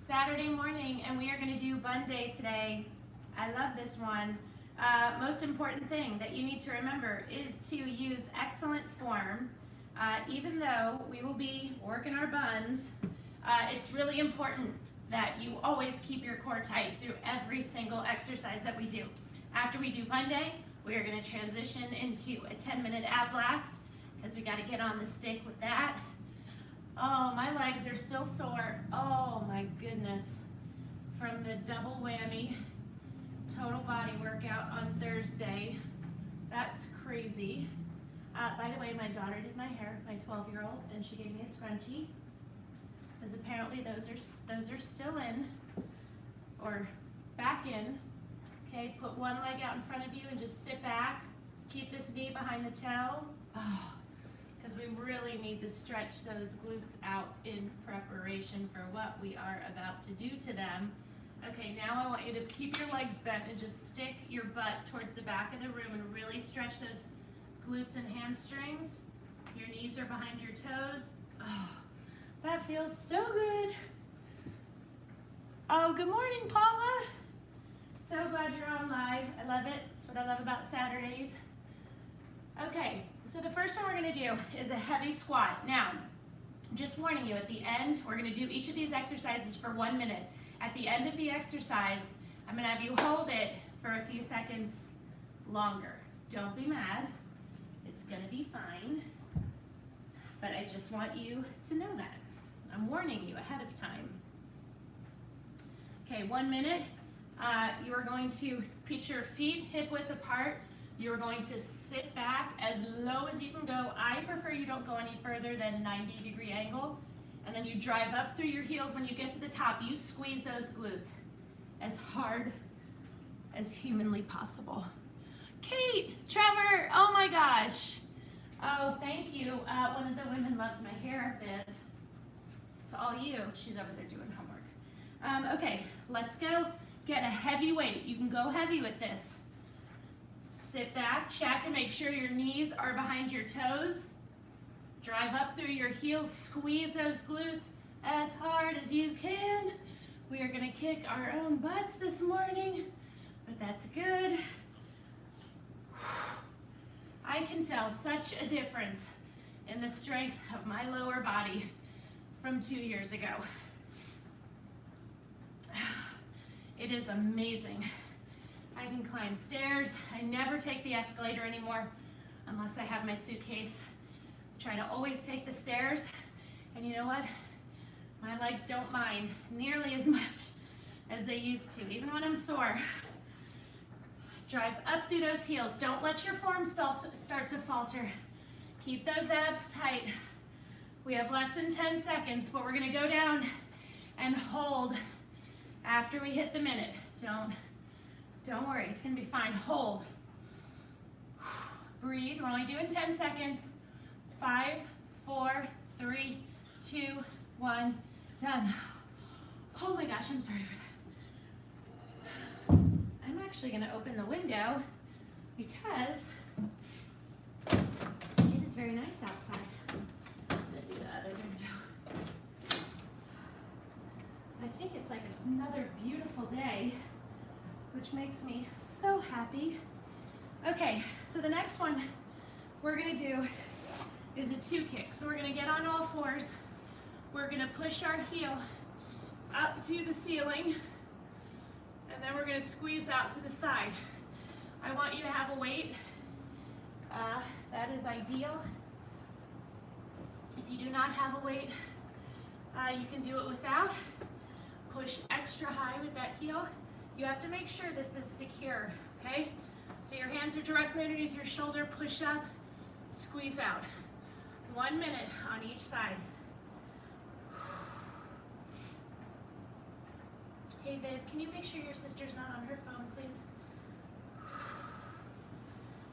Saturday morning, and we are going to do BUNDAY today. I love this one. Most important thing that you need to remember is to use excellent form. Even though we will be working our buns, it's really important that you always keep your core tight through every single exercise that we do. After we do BUNDAY, we are going to transition into a 10-minute ab blast because we got to get on the stick with that. Oh, my legs are still sore. Oh my goodness. From the double whammy total body workout on Thursday. That's crazy. By the way, my daughter did my hair, my 12-year-old, and she gave me a scrunchie. Because apparently those are still in, or back in. Okay, put one leg out in front of you and just sit back. Keep this knee behind the toe. Because we really need to stretch those glutes out in preparation for what we are about to do to them. Okay, now I want you to keep your legs bent and just stick your butt towards the back of the room and really stretch those glutes and hamstrings. Your knees are behind your toes. Oh, that feels so good. Oh, good morning, Paula. So glad you're on live. I love it. That's what I love about Saturdays. Okay, so the first one we're gonna do is a heavy squat. Now, just warning you, at the end, we're gonna do each of these exercises for 1 minute. At the end of the exercise, I'm gonna have you hold it for a few seconds longer. Don't be mad, it's gonna be fine, but I just want you to know that. I'm warning you ahead of time. Okay, 1 minute. You are going to put your feet hip width apart. You're going to sit back as low as you can go. I prefer you don't go any further than 90-degree angle. And then you drive up through your heels. When you get to the top, you squeeze those glutes as hard as humanly possible. Kate, Trevor, oh my gosh. Oh, thank you. One of the women loves my hair, Viv. It's all you. She's over there doing homework. Okay, let's go get a heavy weight. You can go heavy with this. Sit back, check, and make sure your knees are behind your toes. Drive up through your heels, squeeze those glutes as hard as you can. We are gonna kick our own butts this morning, but that's good. I can tell such a difference in the strength of my lower body from 2 years ago. It is amazing. I can climb stairs. I never take the escalator anymore unless I have my suitcase. Try to always take the stairs, and you know what? My legs don't mind nearly as much as they used to, even when I'm sore. Drive up through those heels. Don't let your form start to falter. Keep those abs tight. We have less than 10 seconds, but we're gonna go down and hold after we hit the minute. Don't worry, it's gonna be fine. Hold. Breathe, we're only doing 10 seconds. 5, 4, 3, 2, 1, done. Oh my gosh, I'm sorry for that. I'm actually gonna open the window because it is very nice outside. I'm gonna do the other window. I think it's like another beautiful day, which makes me so happy. Okay, so the next one we're gonna do is a 2 kick. So we're gonna get on all fours. We're gonna push our heel up to the ceiling, and then we're gonna squeeze out to the side. I want you to have a weight. That is ideal. If you do not have a weight, you can do it without. Push extra high with that heel. You have to make sure this is secure, okay? So your hands are directly underneath your shoulder, push up, squeeze out. 1 minute on each side. Hey Viv, can you make sure your sister's not on her phone, please?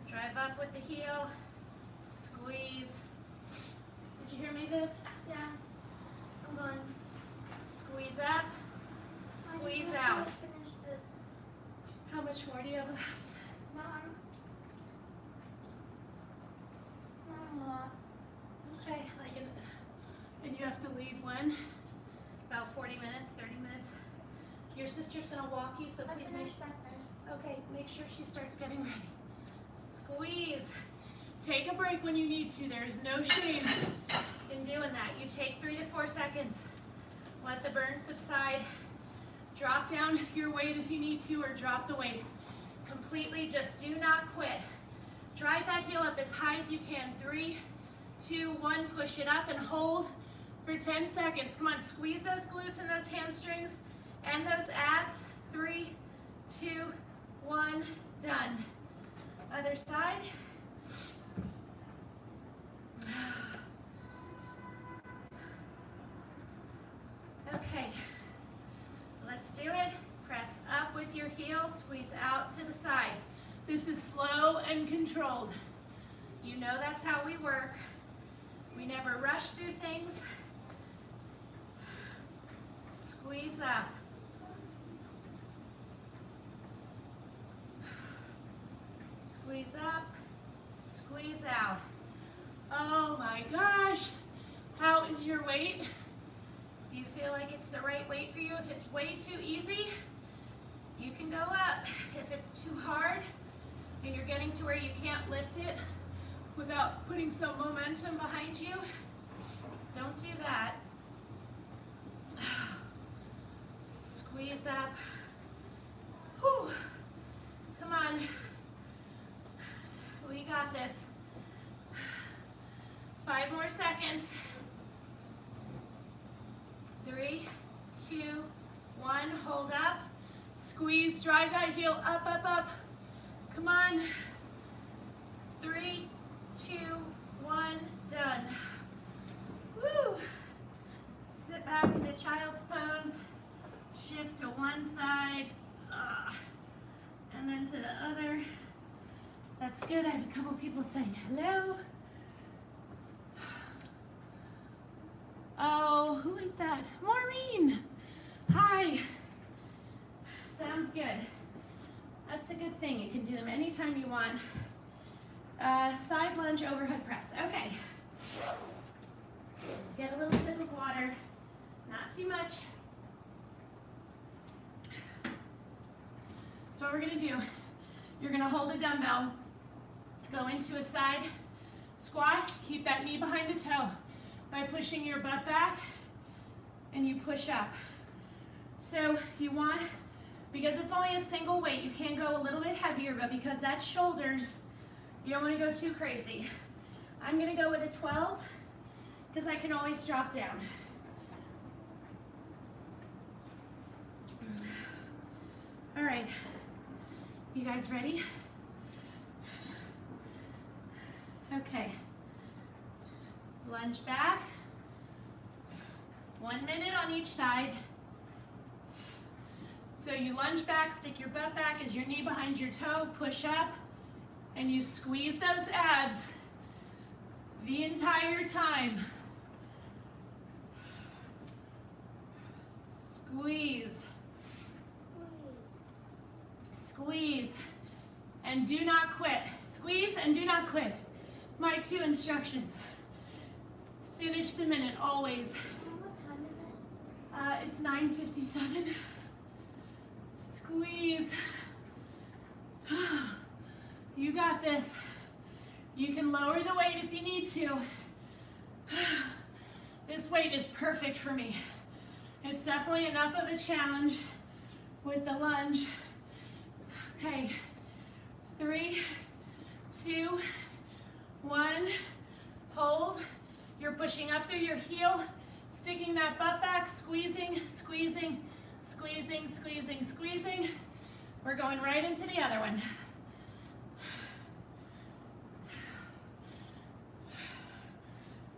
Drive up with the heel, squeeze. Did you hear me, Viv? Yeah, I'm going. Squeeze up, squeeze out. Finish this. How much more do you have left? Not a lot. Okay, and you have to leave when? About 40 minutes, 30 minutes. Your sister's gonna walk you, so I please make finished breakfast. Okay, make sure she starts getting ready. Squeeze. Take a break when you need to. There's no shame in doing that. You take 3 to 4 seconds. Let the burn subside. Drop down your weight if you need to, or drop the weight completely. Just do not quit. Drive that heel up as high as you can. 3, 2, 1. Push it up and hold for 10 seconds. Come on, squeeze those glutes and those hamstrings and those abs. 3, 2, 1. Done. Other side. Okay, let's do it. Press up with your heels, squeeze out to the side. This is slow and controlled. You know that's how we work. We never rush through things. Squeeze up. Squeeze up, squeeze out. Oh my gosh, how is your weight? Do you feel like it's the right weight for you? If it's way too easy, you can go up. If it's too hard and you're getting to where you can't lift it without putting some momentum behind you, don't do that. Squeeze up. Whew. Come on. We got this. 5 more seconds. 3, 2, 1. Hold up. Squeeze. Drive that heel up, up, up. Come on. 3, 2, 1. Done. Woo. Sit back into child's pose. Shift to one side. And then to the other. That's good. I have a couple people saying hello. Oh, who is that? Maureen. Hi. Sounds good. That's a good thing. You can do them anytime you want. Side lunge overhead press. Okay. Get a little sip of water. Not too much. So what we're going to do, you're going to hold a dumbbell. Go into a side squat. Keep that knee behind the toe by pushing your butt back, and you push up. So you want, because it's only a single weight, you can go a little bit heavier, but because that's shoulders, you don't want to go too crazy. I'm going to go with a 12 because I can always drop down. All right, you guys ready? Okay, lunge back, 1 minute on each side. So you lunge back, stick your butt back as your knee behind your toe, push up, and you squeeze those abs the entire time. Squeeze, squeeze, and do not quit. Squeeze and do not quit. My 2 instructions. Finish the minute, always. What time is it? It's 9:57. Squeeze. You got this. You can lower the weight if you need to. This weight is perfect for me. It's definitely enough of a challenge with the lunge. Okay, 3, 2, 1, hold. You're pushing up through your heel, sticking that butt back, squeezing, squeezing, squeezing, squeezing, squeezing. We're going right into the other one.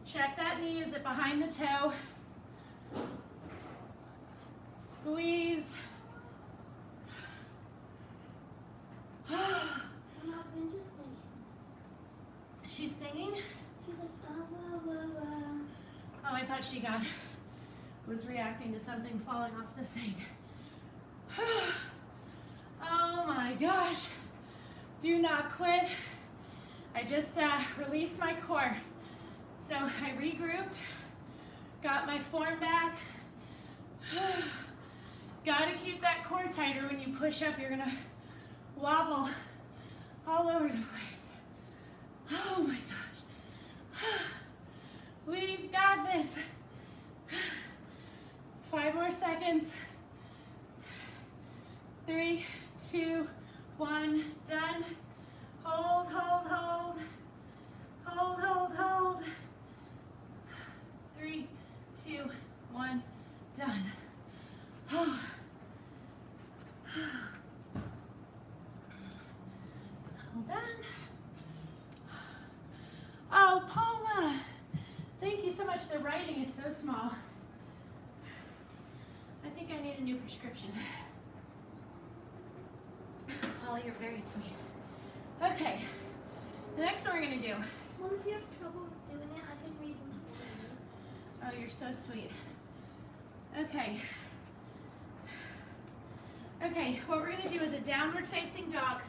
Check that knee, is it behind the toe? Squeeze. I'm not going to sing. She's singing? She's like, ah, wah, wah, wah. Oh, I thought she was reacting to something falling off the thing. Oh my gosh. Do not quit. I just released my core. So I regrouped, got my form back. Gotta keep that core tighter when you push up. You're gonna wobble all over the place. Oh my gosh. We've got this. 5 more seconds. 3, 2, 1, done. Hold, hold, hold. Hold, hold, hold. 3, 2, 1, done. Hold on. Oh, Paula. Thank you so much. The writing is so small. I think I need a new prescription. Paula, you're very sweet. Okay. The next one we're going to do. Mom, if you have trouble doing it, I can read them for you. Oh, you're so sweet. Okay. Okay, what we're gonna do is a downward facing dog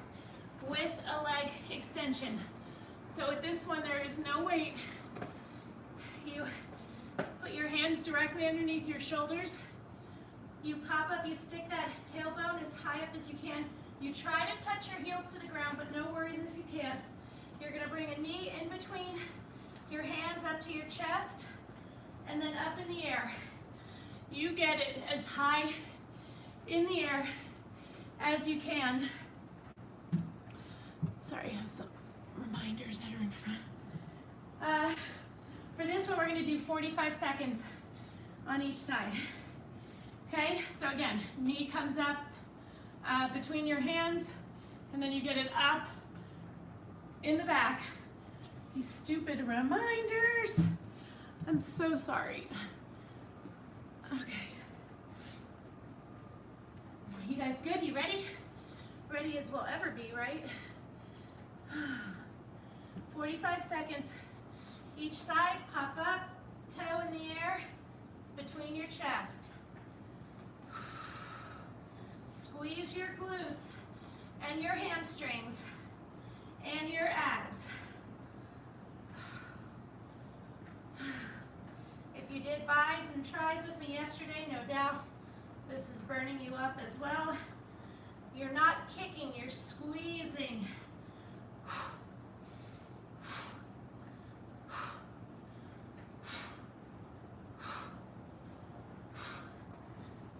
with a leg extension. So with this one, there is no weight. You put your hands directly underneath your shoulders. You pop up, you stick that tailbone as high up as you can. You try to touch your heels to the ground, but no worries if you can't. You're gonna bring a knee in between your hands up to your chest, and then up in the air. You get it as high in the air as you can. Sorry, I have some reminders that are in front. For this one, we're gonna do 45 seconds on each side. Okay, so again, knee comes up between your hands, and then you get it up in the back. These stupid reminders. I'm so sorry. Okay. You guys good? You ready? Ready as we'll ever be, right? 45 seconds. Each side, pop up, toe in the air, between your chest. Squeeze your glutes and your hamstrings and your abs. If you did bis and tris with me yesterday, no doubt this is burning you up as well. You're not kicking, you're squeezing.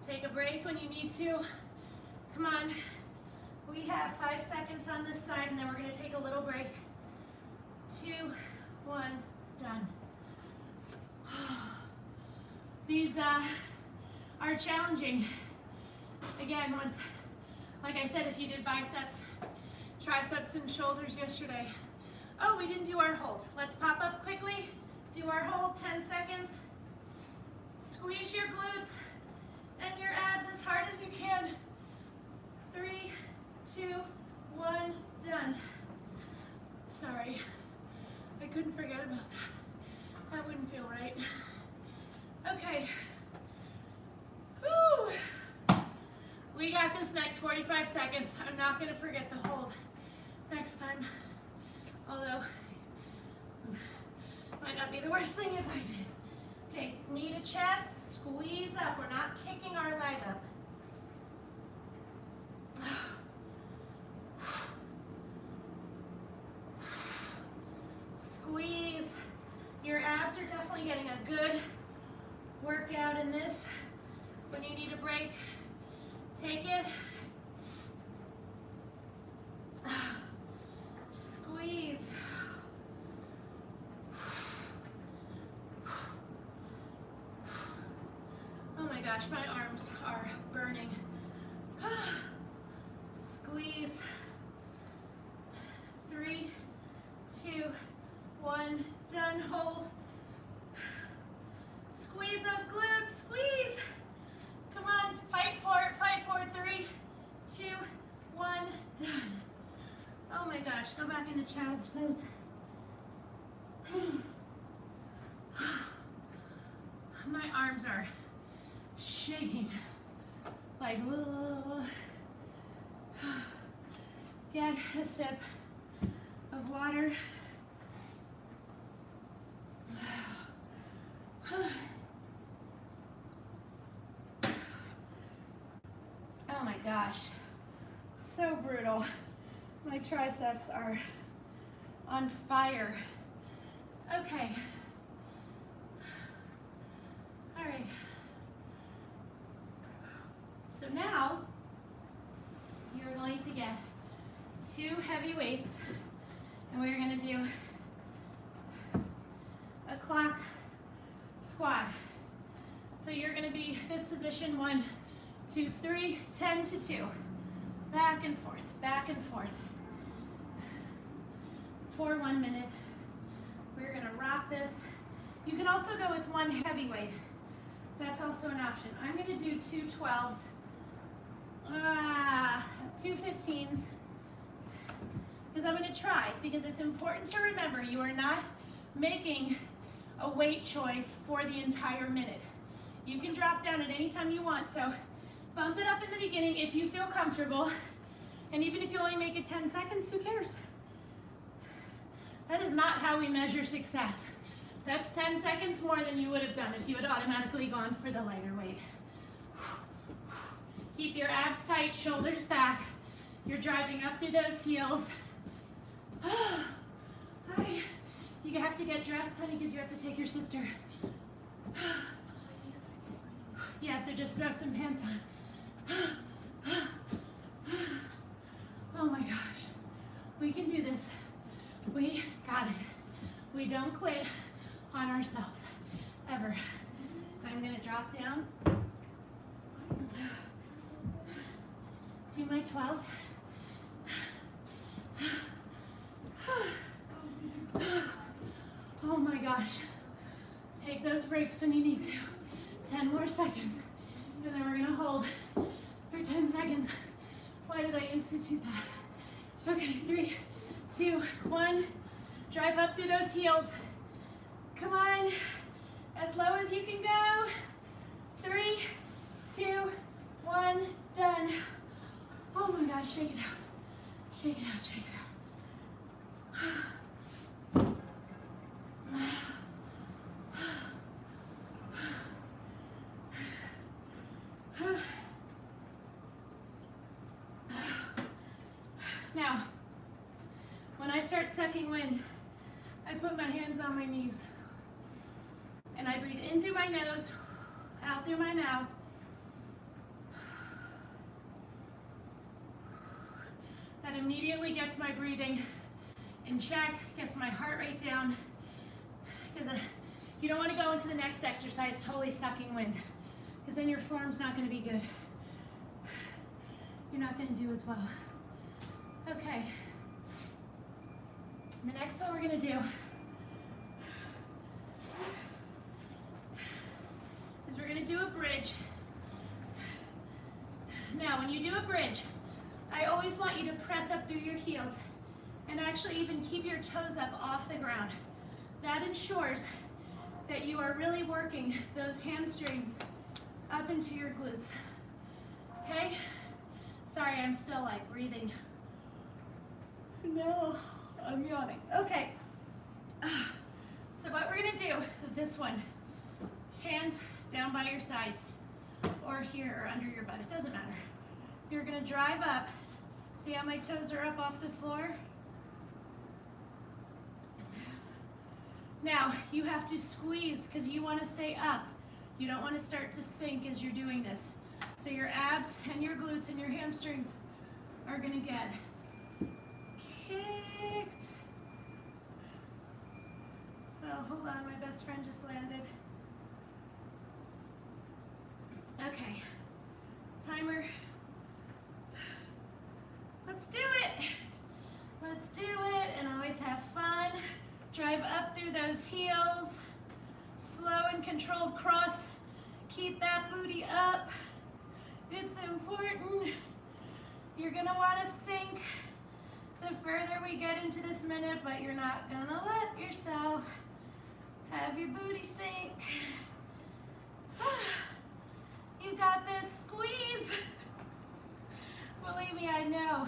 Take a break when you need to. Come on. We have 5 seconds on this side, and then we're going to take a little break. 2, 1, done. These are challenging. Again, once, like I said, if you did biceps, triceps, and shoulders yesterday. Oh, we didn't do our hold. Let's pop up quickly. Do our hold, 10 seconds. Squeeze your glutes and your abs as hard as you can. 3, 2, 1, done. Sorry, I couldn't forget about that. That wouldn't feel right. Okay. Whew. We got this next 45 seconds. I'm not going to forget the hold next time. Although, might not be the worst thing if I did. Okay, knee to chest, squeeze up. We're not kicking our leg up. Squeeze. Your abs are definitely getting a good workout in this. When you need a break, take it. Squeeze. Oh my gosh, my arms are burning. Squeeze. 3, 2, 1, done. Hold. Squeeze those glutes, squeeze. Come on, fight for it, fight for it. 3, 2, 1, done. Oh my gosh, go back into child's pose. My arms are shaking. Like, whoa. Get a sip of water. Oh my gosh, so brutal. My triceps are on fire. Okay. All right. So now you're going to get 2 heavy weights, and we're going to do a clock squat. So you're going to be this position 1, 2, 3, 10 to 2. Back and forth, back and forth. For 1 minute. We're going to rock this. You can also go with 1 heavy weight. That's also an option. I'm going to do 2 12s, 2 15s, because I'm going to try, because it's important to remember you are not making a weight choice for the entire minute. You can drop down at any time you want, so bump it up in the beginning if you feel comfortable, and even if you only make it 10 seconds, who cares? That is not how we measure success. That's 10 seconds more than you would have done if you had automatically gone for the lighter weight. Keep your abs tight, shoulders back. You're driving up through those heels. You have to get dressed, honey, because you have to take your sister. Yeah, so just throw some pants on. Oh my gosh, we can do this. We got it. We don't quit on ourselves, ever. I'm gonna drop down to my 12s. Oh my gosh. Take those breaks when you need to. 10 more seconds. And then we're gonna hold for 10 seconds. Why did I institute that? Okay, 3, 2, 1. Drive up through those heels. Come on, as low as you can go. 3, 2, 1, done. Oh my gosh, shake it out. Shake it out, shake it out. Now, when I start sucking wind, I put my hands on my knees and I breathe in through my nose, out through my mouth. That immediately gets my breathing in check, gets my heart rate down, because you don't want to go into the next exercise totally sucking wind, because then your form's not going to be good. You're not going to do as well. Okay. The next one we're going to do is we're going to do a bridge. Now, when you do a bridge, I always want you to press up through your heels and actually even keep your toes up off the ground. That ensures that you are really working those hamstrings up into your glutes. Okay? Sorry, I'm still like breathing. No, I'm yawning. Okay. So what we're gonna do with this one, hands down by your sides or here or under your butt, it doesn't matter. You're gonna drive up. See how my toes are up off the floor? Now, you have to squeeze because you want to stay up. You don't want to start to sink as you're doing this. So your abs and your glutes and your hamstrings are going to get kicked. Oh, hold on, my best friend just landed. Okay, timer. Let's do it. Let's do it and always have fun. Drive up through those heels. Slow and controlled cross. Keep that booty up. It's important. You're gonna wanna sink the further we get into this minute, but you're not gonna let yourself have your booty sink. You got this, squeeze. Believe me, I know.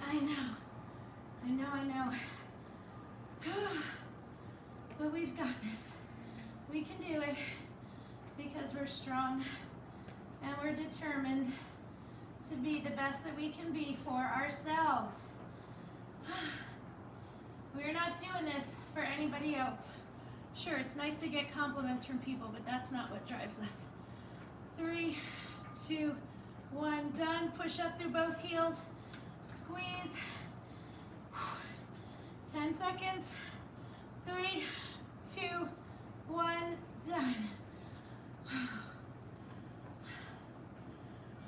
I know. But we've got this. We can do it because we're strong And we're determined to be the best that we can be for ourselves. We're not doing this for anybody else. Sure, it's nice to get compliments from people, but that's not what drives us. 3, 2, 1, done. Push up through both heels. Squeeze. 10 seconds. 3, 2, 1, done.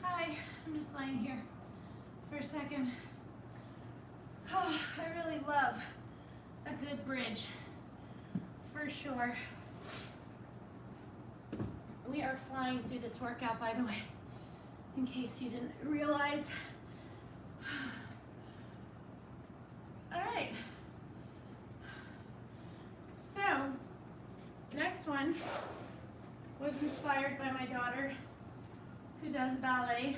Hi, I'm just laying here for a second. Oh, I really love a good bridge, for sure. We are flying through this workout, by the way, in case you didn't realize. All right. So, next one was inspired by my daughter, who does ballet.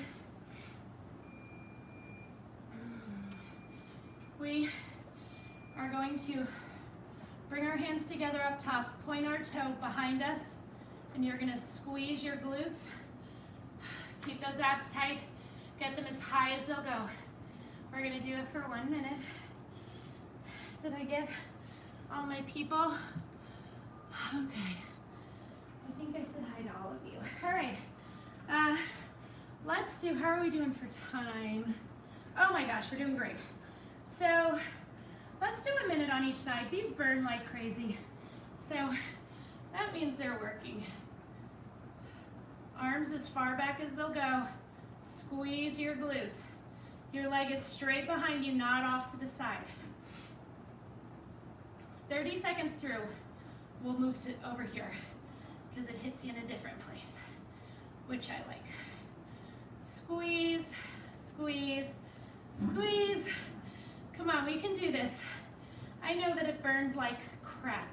We are going to bring our hands together up top, point our toe behind us, and you're gonna squeeze your glutes. Keep those abs tight, get them as high as they'll go. We're gonna do it for 1 minute. Did I get all my people? Okay. I think I said hi to all of you. All right. Let's do, how are we doing for time? Oh my gosh, we're doing great. So let's do 1 minute on each side. These burn like crazy. So that means they're working. Arms as far back as they'll go. Squeeze your glutes. Your leg is straight behind you, not off to the side. 30 seconds through, we'll move to over here because it hits you in a different place, which I like. Squeeze, squeeze, squeeze. Come on, we can do this. I know that it burns like crap.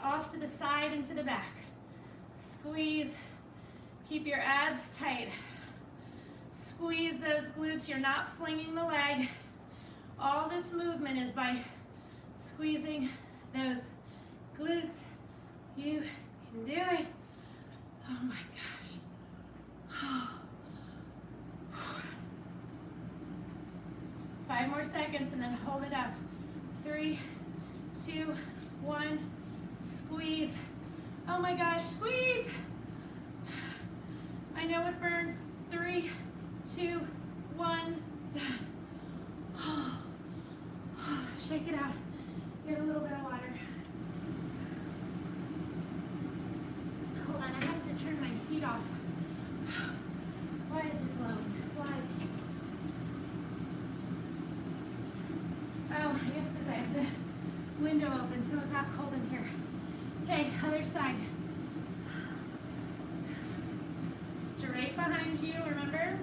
Off to the side and to the back. Squeeze. Keep your abs tight. Squeeze those glutes. You're not flinging the leg. All this movement is by squeezing those glutes. You can do it. Oh my gosh. 5 more seconds and then hold it up. 3, 2, 1, squeeze. Oh my gosh, squeeze. I know it burns. 3, 2, 1, done. Shake it out. Get a little bit of water. Hold on, I have to turn my heat off. Why is it blowing? Why? Oh, I guess because I have the window open, so it got cold in here. Okay, other side. Straight behind you, remember?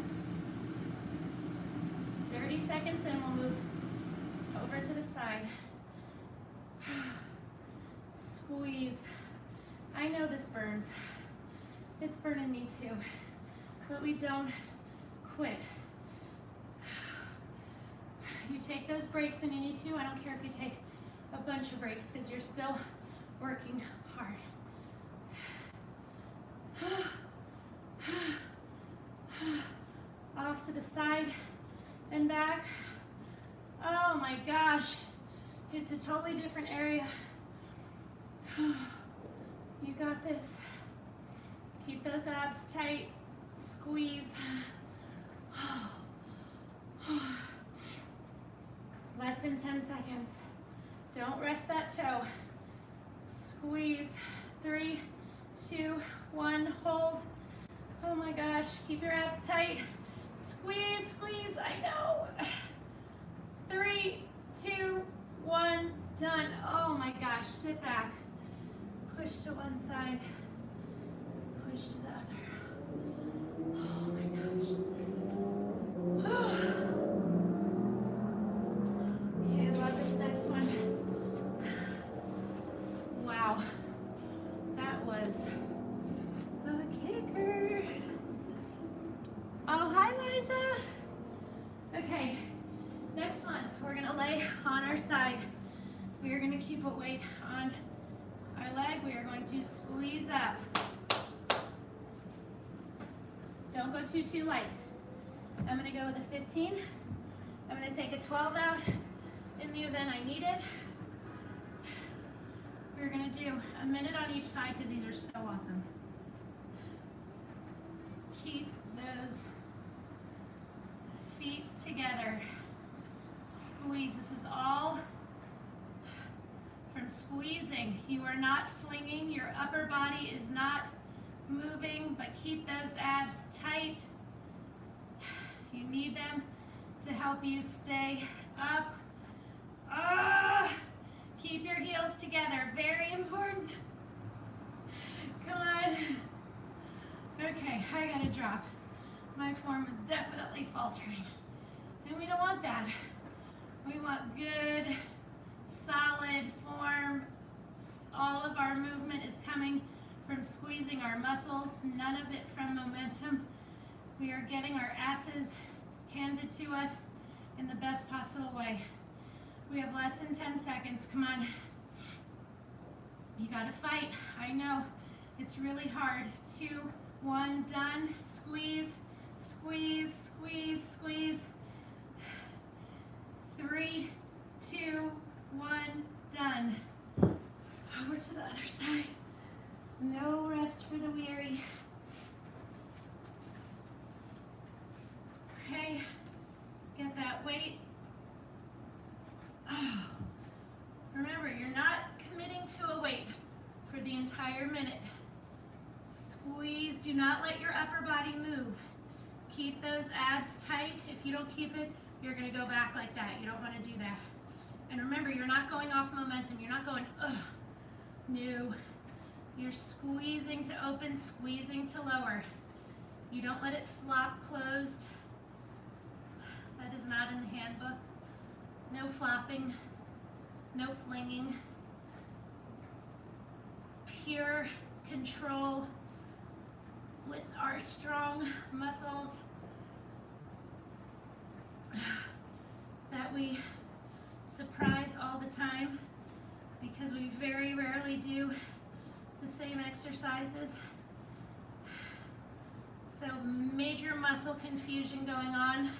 30 seconds and we'll move over to the side. Squeeze. I know this burns. It's burning me too. But we don't quit. You take those breaks when you need to. I don't care if you take a bunch of breaks because you're still working hard. Off to the side and back. Oh my gosh, it's a totally different area. You got this. Keep those abs tight. Squeeze. Less than 10 seconds. Don't rest that toe. Squeeze. 3, 2, 1, hold. Oh my gosh, keep your abs tight. Squeeze, squeeze, I know. 3, 2, 1, done. Oh my gosh, sit back. Push to one side, push to the other. Oh my gosh. Okay, I love this next one. Wow, that was a kicker. Oh, hi Liza. Okay, next one, we're gonna lay on our side. We are gonna keep a weight on our leg. We are going to squeeze up. Don't go too light. I'm gonna go with a 15. I'm gonna take a 12 out in the event I need it. We're gonna do a minute on each side because these are so awesome. Keep those feet together. Squeeze. This is all from squeezing. You are not flinging. Your upper body is not moving, but keep those abs tight. You need them to help you stay up. Keep your heels together. Very important. Come on. Okay, I gotta drop. My form is definitely faltering. And we don't want that. We want good, solid form. All of our movement is coming from squeezing our muscles, none of it from momentum. We are getting our asses handed to us in the best possible way. We have less than 10 seconds, come on. You gotta fight, I know. It's really hard. 2, 1, done. Squeeze, squeeze, squeeze, squeeze. 3, 2, 1, done. Over to the other side. No rest for the weary. Okay, get that weight. Remember, you're not committing to a weight for the entire minute. Squeeze, do not let your upper body move. Keep those abs tight. If you don't keep it, you're gonna go back like that. You don't wanna do that. And remember, you're not going off momentum. You're not going, no. You're squeezing to open, squeezing to lower. You don't let it flop closed. That is not in the handbook. No flopping, no flinging. Pure control with our strong muscles that we surprise all the time because we very rarely do the same exercises. So major muscle confusion going on,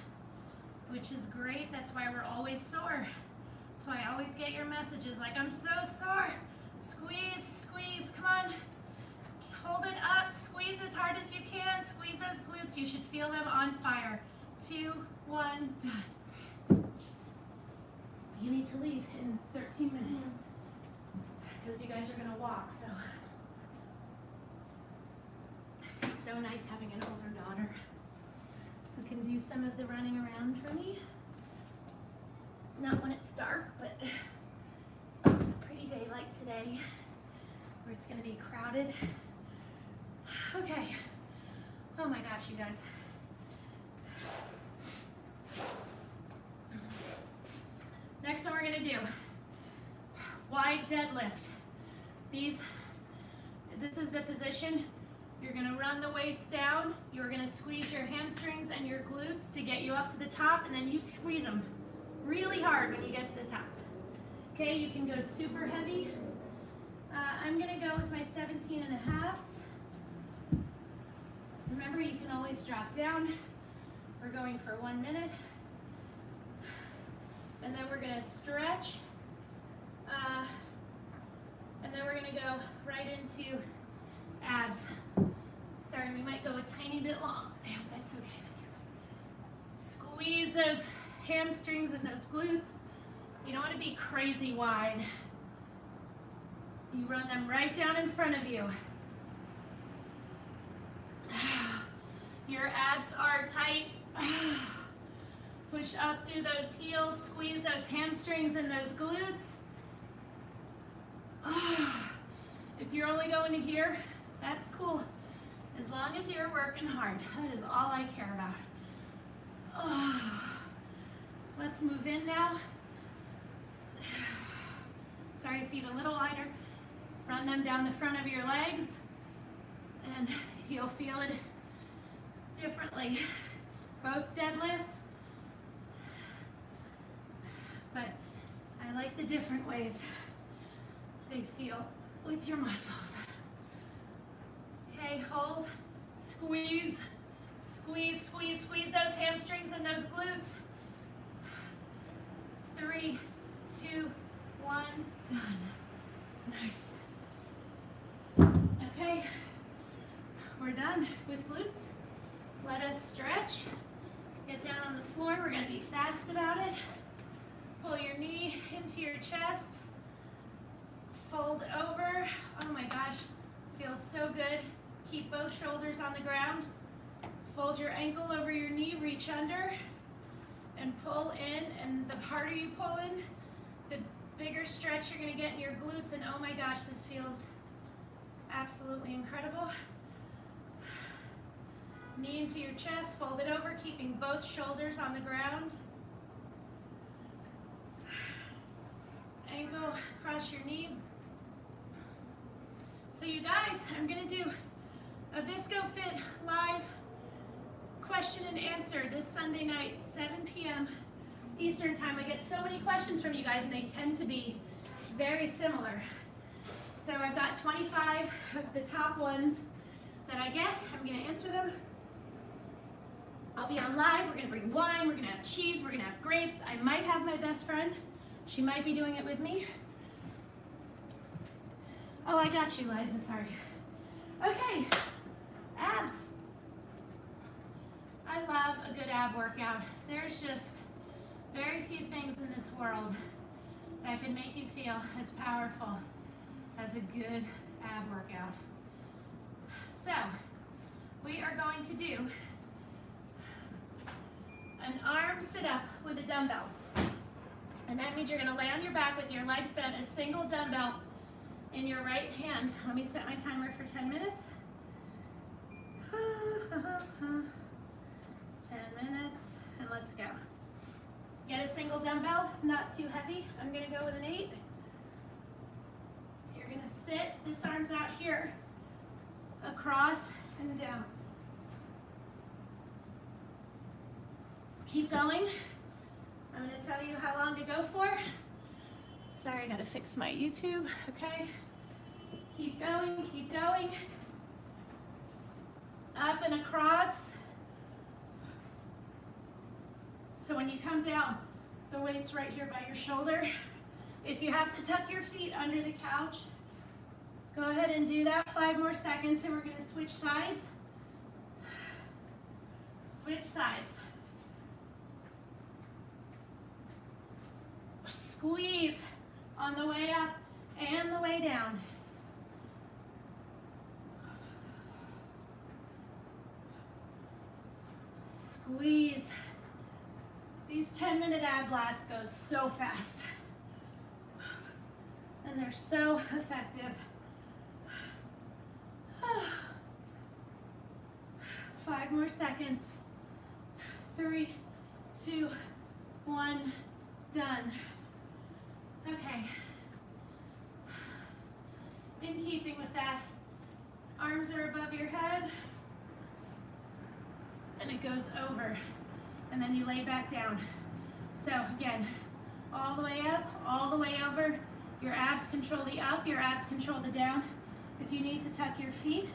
which is great. That's why we're always sore. That's why I always get your messages like, I'm so sore. Squeeze, squeeze, come on. Hold it up, squeeze as hard as you can. Squeeze those glutes, you should feel them on fire. 2, 1, done. You need to leave in 13 minutes because you guys are gonna walk, so. It's so nice having an older daughter who can do some of the running around for me. Not when it's dark, but a pretty day like today where it's gonna be crowded. Okay. Oh my gosh, you guys. Next one we're gonna do wide deadlift. This is the position. You're gonna run the weights down. You're gonna squeeze your hamstrings and your glutes to get you up to the top, and then you squeeze them really hard when you get to the top. Okay, you can go super heavy. I'm gonna go with my 17.5s. Remember, you can always drop down. We're going for 1 minute. And then we're gonna stretch. And then we're gonna go right into abs. Sorry, we might go a tiny bit long. I hope that's okay with you. Squeeze those hamstrings and those glutes. You don't want to be crazy wide. You run them right down in front of you. Your abs are tight. Push up through those heels, squeeze those hamstrings and those glutes. If you're only going to here, that's cool. As long as you're working hard, that is all I care about. Let's move in now. Sorry, feet a little wider. Run them down the front of your legs, and you'll feel it differently. Both deadlifts, but I like the different ways they feel with your muscles. Okay, hold, squeeze, Squeeze, squeeze, squeeze those hamstrings and those glutes. 3, 2, 1, done. Nice. Okay, we're done with glutes. Let us stretch. Get down on the floor. We're going to be fast about it. Pull your knee into your chest. Fold over. Oh my gosh, feels so good. Keep both shoulders on the ground. Fold your ankle over your knee, reach under, and pull in. And the harder you pull in, the bigger stretch you're going to get in your glutes. And oh my gosh, this feels absolutely incredible. Knee into your chest, fold it over, keeping both shoulders on the ground. Ankle, cross your knee. So you guys, I'm gonna do a ViscoFit live question and answer this Sunday night, 7 p.m. Eastern time. I get so many questions from you guys and they tend to be very similar. So I've got 25 of the top ones that I get. I'm gonna answer them. I'll be on live. We're gonna bring wine, we're gonna have cheese, we're gonna have grapes. I might have my best friend. She might be doing it with me. Oh, I got you, Liza, sorry. Okay, abs. I love a good ab workout. There's just very few things in this world that can make you feel as powerful as a good ab workout. So, we are going to do an arm sit up with a dumbbell. And that means you're gonna lay on your back with your legs bent, a single dumbbell in your right hand. Let me set my timer for 10 minutes. 10 minutes, and let's go. Get a single dumbbell, not too heavy. I'm gonna go with an 8. You're gonna sit, this arm's out here, across and down. Keep going. I'm gonna tell you how long to go for. Sorry, I gotta fix my YouTube, okay? Keep going, keep going. Up and across. So when you come down, the weight's right here by your shoulder. If you have to tuck your feet under the couch, go ahead and do that. 5 more seconds, and we're gonna switch sides. Switch sides. Squeeze on the way up and the way down. Squeeze. These 10-minute ab blasts go so fast. And they're so effective. 5 more seconds. 3, 2, 1, done. Okay. In keeping with that, arms are above your head, and it goes over, and then you lay back down. So again, all the way up, all the way over. Your abs control the up, your abs control the down. If you need to tuck your feet,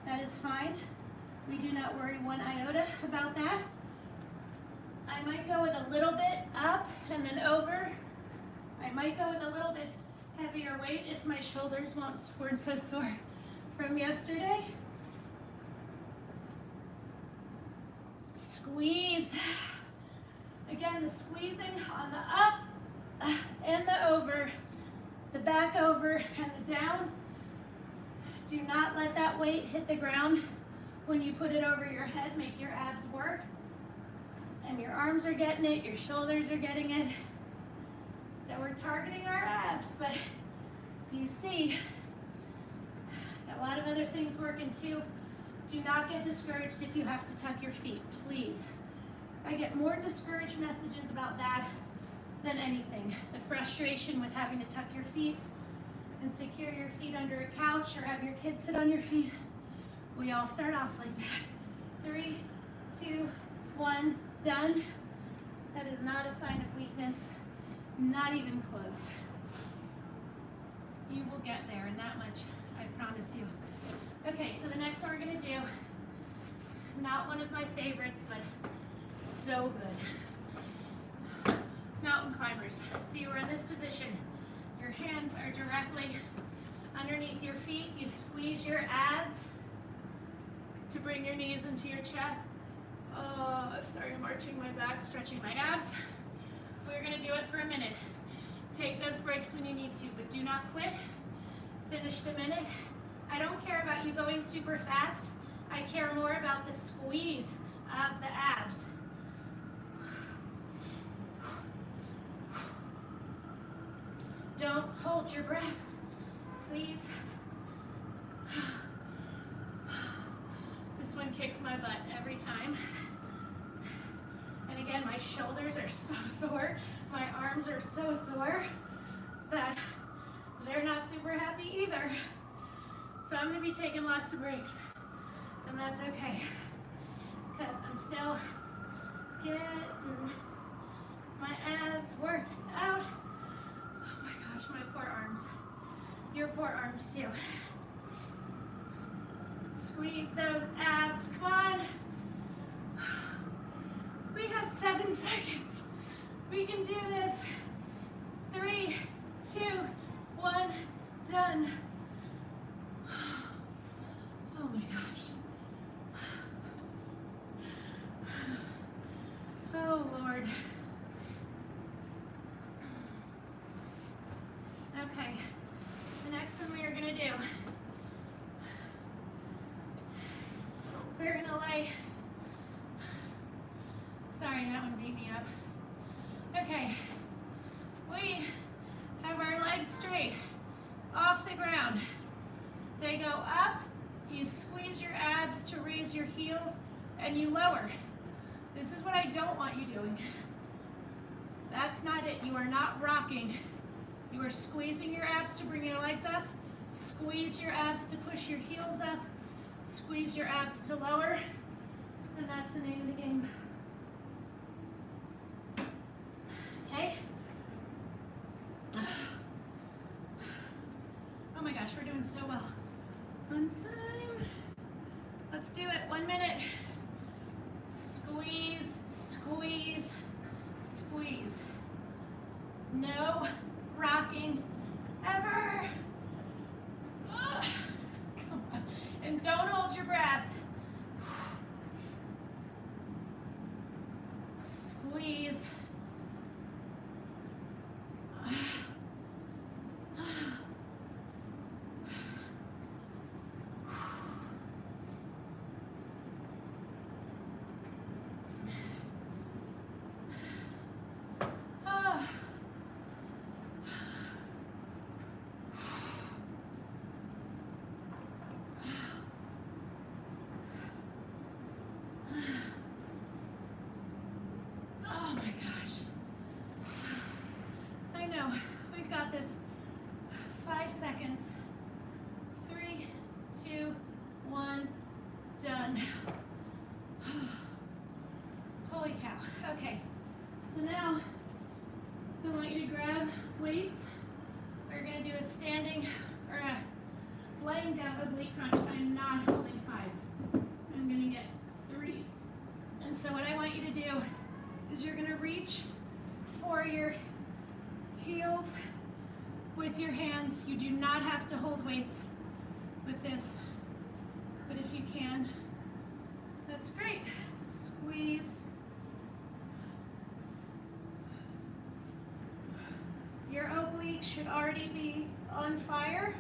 that is fine. We do not worry one iota about that. I might go with a little bit up and then over. I might go with a little bit heavier weight if my shoulders weren't so sore from yesterday. Squeeze. Again, the squeezing on the up and the over, the back over and the down. Do not let that weight hit the ground when you put it over your head. Make your abs work. And your arms are getting it, your shoulders are getting it. So we're targeting our abs, but you see, a lot of other things working too. Do not get discouraged if you have to tuck your feet, please. I get more discouraged messages about that than anything. The frustration with having to tuck your feet and secure your feet under a couch or have your kids sit on your feet. We all start off like that. 3, 2, 1, done. That is not a sign of weakness. Not even close. You will get there, and that much I promise you. Okay, so the next one we're gonna do, Not one of my favorites, but so good. Mountain climbers. So you are in this position. Your hands are directly underneath your feet. You squeeze your abs to bring your knees into your chest. Sorry, I'm arching my back, stretching my abs. We're gonna do it for a minute. Take those breaks when you need to, but do not quit. Finish the minute. I don't care about you going super fast. I care more about the squeeze of the abs. Don't hold your breath, please. This one kicks my butt every time. And again, my shoulders are so sore. My arms are so sore that they're not super happy either. So I'm gonna be taking lots of breaks. And that's okay, because I'm still getting my abs worked out. Oh my gosh, my poor arms. Your poor arms too. Squeeze those abs, come on. We have 7 seconds. We can do this. 3, 2, 1, done. Oh my gosh. Oh Lord. Okay, the next one we are gonna do, we're gonna lay, sorry, that one beat me up. Okay, we have our legs straight off the ground. They go up, you squeeze your abs to raise your heels, and you lower. This is what I don't want you doing. That's not it. You are not rocking. You are squeezing your abs to bring your legs up. Squeeze your abs to push your heels up. Squeeze your abs to lower. And that's the name of the game. Okay? Oh my gosh, we're doing so well. One time. Let's do it. 1 minute. Squeeze, squeeze, squeeze. No rocking ever. Come on. And don't hold your breath. Squeeze. Oh my gosh. I know. We've got this. 5 seconds. 3, 2, 1, done. Holy cow. Okay. So now I want you to grab weights. We're going to do a standing or a laying down oblique crunch. I'm not holding 5s. I'm going to get 3s. And so what I want you to do is you're gonna reach for your heels with your hands. You do not have to hold weights with this, but if you can, that's great. Squeeze. Your obliques should already be on fire.